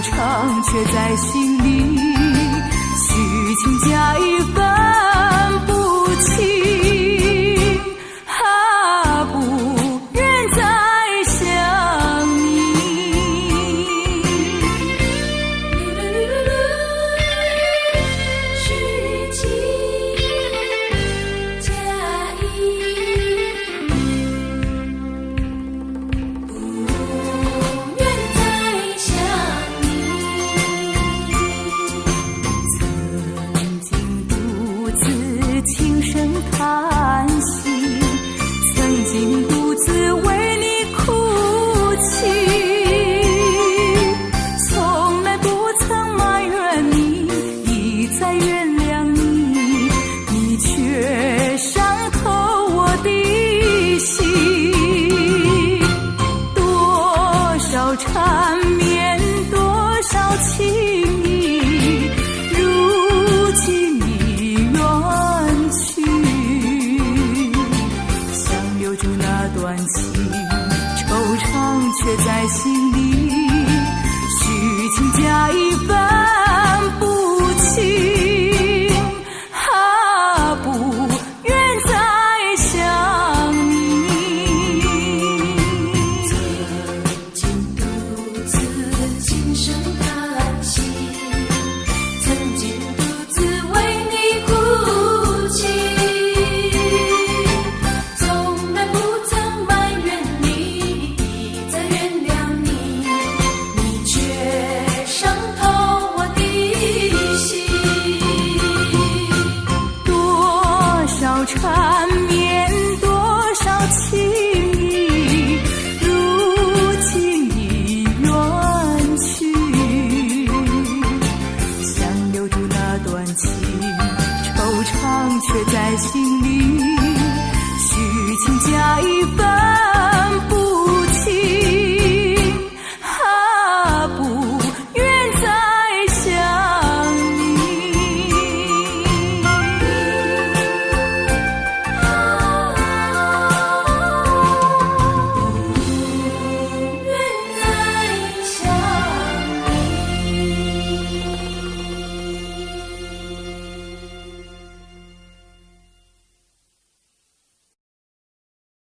怅却在心里，虚情假意分不清，不愿再想你。虚情假意不愿再想你，曾经独自轻声叹息，曾经独自为你哭泣，从来不曾埋怨你，一再原谅你，你却伤透我的心。多少缠绵，多少情意，如今已远去，想留住那段情，惆怅却在心里，虚情假意分不清，不愿再想你。曾经独自轻声叹息，曾经独自为你哭泣，从来不曾埋怨你，一再原谅你，你却伤透我的心。多少缠绵，多少情意，如今已远去，想留住那段情，惆怅却在心里，虚情假意分